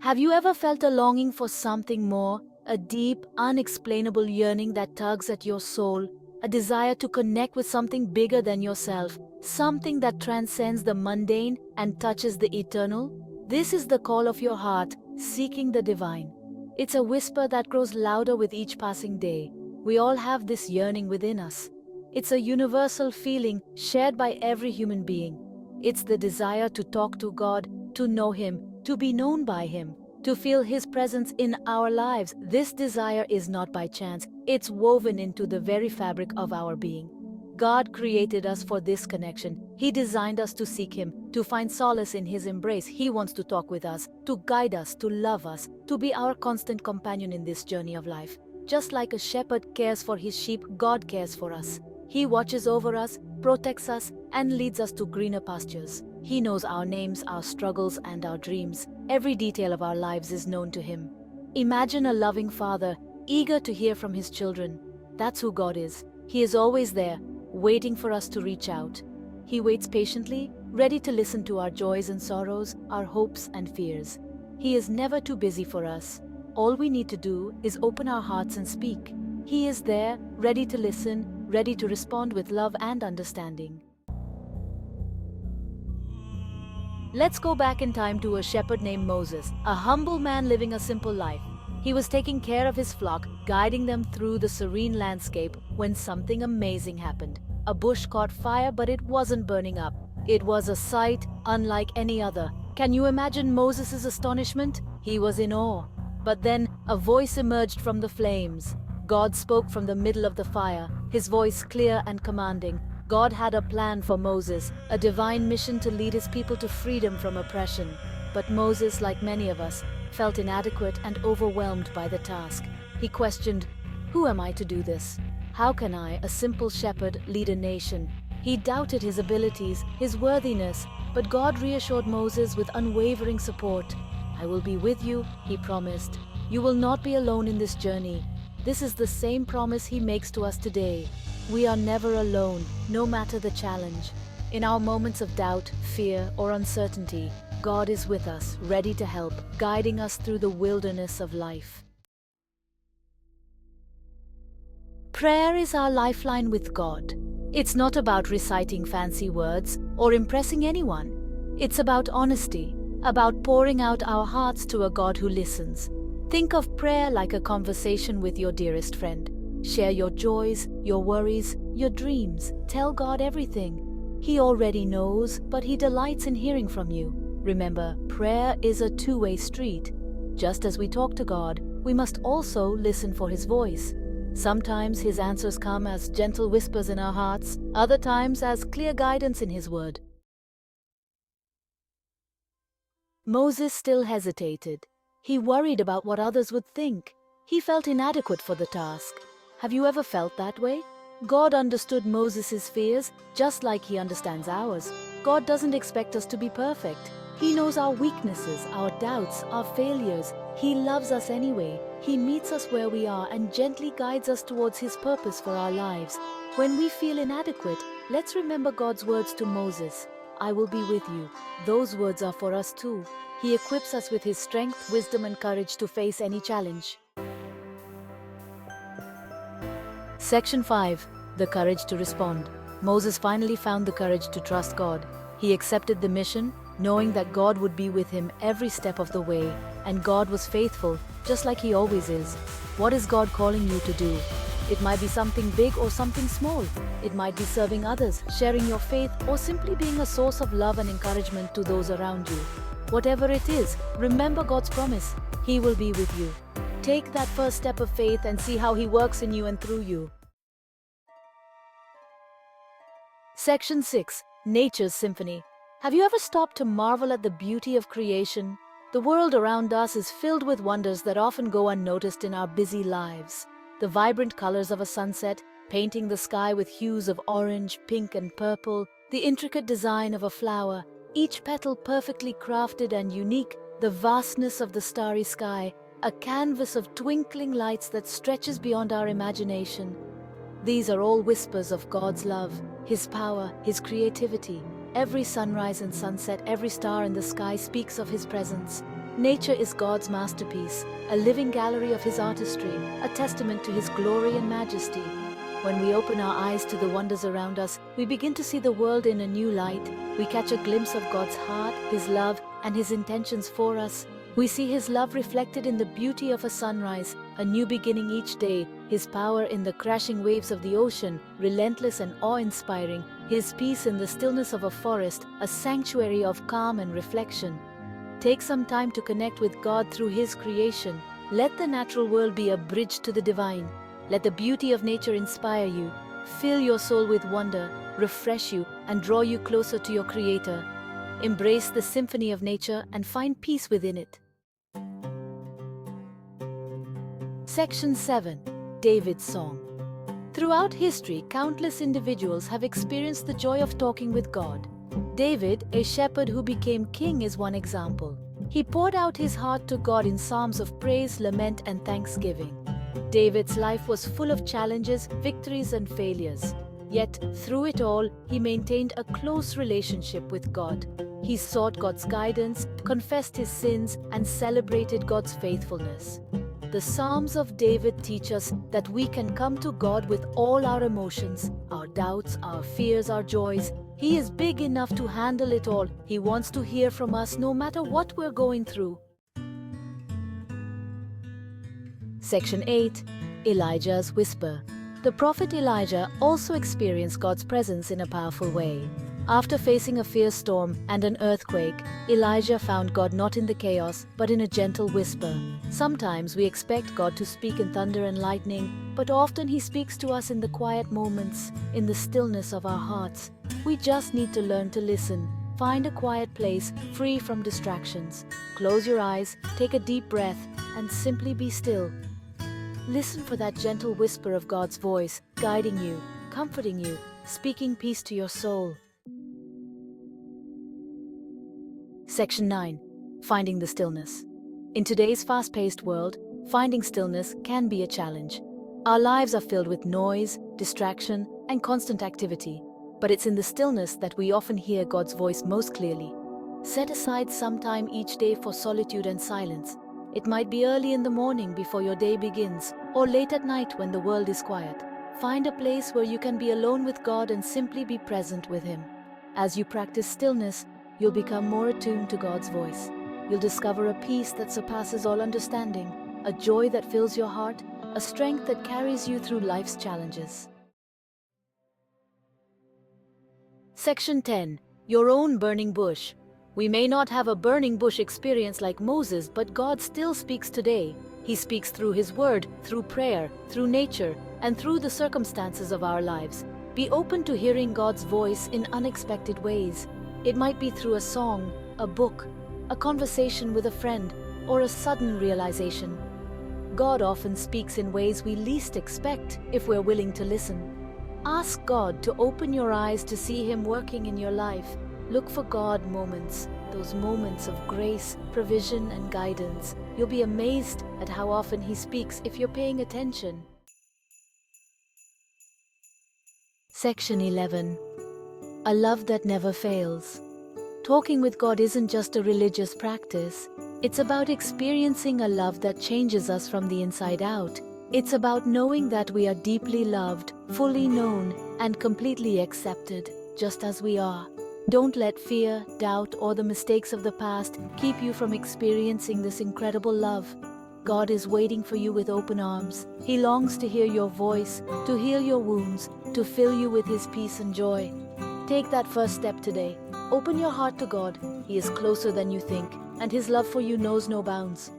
Have you ever felt a longing for something more, a deep, unexplainable yearning that tugs at your soul, a desire to connect with something bigger than yourself, something that transcends the mundane and touches the eternal? This is the call of your heart, seeking the divine. It's a whisper that grows louder with each passing day. We all have this yearning within us. It's a universal feeling shared by every human being. It's the desire to talk to God, to know Him, to be known by Him, to feel His presence in our lives. This desire is not by chance, it's woven into the very fabric of our being. God created us for this connection. He designed us to seek Him, to find solace in His embrace. He wants to talk with us, to guide us, to love us, to be our constant companion in this journey of life. Just like a shepherd cares for his sheep, God cares for us. He watches over us, protects us, and leads us to greener pastures. He knows our names, our struggles, and our dreams. Every detail of our lives is known to Him. Imagine a loving Father, eager to hear from His children. That's who God is. He is always there, waiting for us to reach out. He waits patiently, ready to listen to our joys and sorrows, our hopes and fears. He is never too busy for us. All we need to do is open our hearts and speak. He is there, ready to listen, ready to respond with love and understanding. Let's go back in time to a shepherd named Moses, a humble man living a simple life. He was taking care of his flock, guiding them through the serene landscape when something amazing happened. A bush caught fire, but it wasn't burning up. It was a sight unlike any other. Can you imagine Moses' astonishment? He was in awe. But then a voice emerged from the flames. God spoke from the middle of the fire, His voice clear and commanding. God had a plan for Moses, a divine mission to lead His people to freedom from oppression. But Moses, like many of us, felt inadequate and overwhelmed by the task. He questioned, "Who am I to do this? How can I, a simple shepherd, lead a nation?" He doubted his abilities, his worthiness, but God reassured Moses with unwavering support. "I will be with you," He promised. "You will not be alone in this journey." This is the same promise He makes to us today. We are never alone, no matter the challenge. In our moments of doubt, fear, or uncertainty, God is with us, ready to help, guiding us through the wilderness of life. Prayer is our lifeline with God. It's not about reciting fancy words or impressing anyone. It's about honesty, about pouring out our hearts to a God who listens. Think of prayer like a conversation with your dearest friend. Share your joys, your worries, your dreams. Tell God everything. He already knows, but He delights in hearing from you. Remember, prayer is a two-way street. Just as we talk to God, we must also listen for His voice. Sometimes His answers come as gentle whispers in our hearts, other times as clear guidance in His word. Moses still hesitated. He worried about what others would think. He felt inadequate for the task. Have you ever felt that way? God understood Moses' fears just like He understands ours. God doesn't expect us to be perfect. He knows our weaknesses, our doubts, our failures. He loves us anyway. He meets us where we are and gently guides us towards His purpose for our lives. When we feel inadequate, let's remember God's words to Moses. "I will be with you." Those words are for us too. He equips us with His strength, wisdom, and courage to face any challenge. Section 5. The courage to respond. Moses finally found the courage to trust God. He accepted the mission, knowing that God would be with him every step of the way, and God was faithful, just like He always is. What is God calling you to do? It might be something big or something small. It might be serving others, sharing your faith, or simply being a source of love and encouragement to those around you. Whatever it is, remember God's promise. He will be with you. Take that first step of faith and see how He works in you and through you. Section 6. Nature's Symphony. Have you ever stopped to marvel at the beauty of creation? The world around us is filled with wonders that often go unnoticed in our busy lives. The vibrant colors of a sunset, painting the sky with hues of orange, pink, and purple, the intricate design of a flower, each petal perfectly crafted and unique, the vastness of the starry sky, a canvas of twinkling lights that stretches beyond our imagination. These are all whispers of God's love, His power, His creativity. Every sunrise and sunset, every star in the sky speaks of His presence. Nature is God's masterpiece, a living gallery of His artistry, a testament to His glory and majesty. When we open our eyes to the wonders around us, we begin to see the world in a new light. We catch a glimpse of God's heart, His love, and His intentions for us. We see His love reflected in the beauty of a sunrise, a new beginning each day, His power in the crashing waves of the ocean, relentless and awe-inspiring, His peace in the stillness of a forest, a sanctuary of calm and reflection. Take some time to connect with God through His creation. Let the natural world be a bridge to the divine. Let the beauty of nature inspire you, fill your soul with wonder, refresh you, and draw you closer to your Creator. Embrace the symphony of nature and find peace within it. Section 7. David's Song. Throughout history, countless individuals have experienced the joy of talking with God. David, a shepherd who became king, is one example. He poured out his heart to God in psalms of praise, lament, and thanksgiving. David's life was full of challenges, victories, and failures. Yet, through it all, he maintained a close relationship with God. He sought God's guidance, confessed his sins, and celebrated God's faithfulness. The Psalms of David teach us that we can come to God with all our emotions, our doubts, our fears, our joys. He is big enough to handle it all. He wants to hear from us no matter what we're going through. Section 8. Elijah's Whisper. The prophet Elijah also experienced God's presence in a powerful way. After facing a fierce storm and an earthquake, Elijah found God not in the chaos, but in a gentle whisper. Sometimes we expect God to speak in thunder and lightning, but often He speaks to us in the quiet moments, in the stillness of our hearts. We just need to learn to listen. Find a quiet place, free from distractions. Close your eyes, take a deep breath, and simply be still. Listen for that gentle whisper of God's voice, guiding you, comforting you, speaking peace to your soul. Section 9. Finding the Stillness. In today's fast-paced world, finding stillness can be a challenge. Our lives are filled with noise, distraction, and constant activity, but it's in the stillness that we often hear God's voice most clearly. Set aside some time each day for solitude and silence. It might be early in the morning before your day begins, or late at night when the world is quiet. Find a place where you can be alone with God and simply be present with Him. As you practice stillness, you'll become more attuned to God's voice. You'll discover a peace that surpasses all understanding, a joy that fills your heart, a strength that carries you through life's challenges. Section 10. Your own burning bush. We may not have a burning bush experience like Moses, but God still speaks today. He speaks through His Word, through prayer, through nature, and through the circumstances of our lives. Be open to hearing God's voice in unexpected ways. It might be through a song, a book, a conversation with a friend, or a sudden realization. God often speaks in ways we least expect if we're willing to listen. Ask God to open your eyes to see Him working in your life. Look for God moments, those moments of grace, provision, and guidance. You'll be amazed at how often He speaks if you're paying attention. Section 11. A love that never fails. Talking with God isn't just a religious practice. It's about experiencing a love that changes us from the inside out. It's about knowing that we are deeply loved, fully known, and completely accepted, just as we are. Don't let fear, doubt, or the mistakes of the past keep you from experiencing this incredible love. God is waiting for you with open arms. He longs to hear your voice, to heal your wounds, to fill you with His peace and joy. Take that first step today. Open your heart to God. He is closer than you think, and His love for you knows no bounds.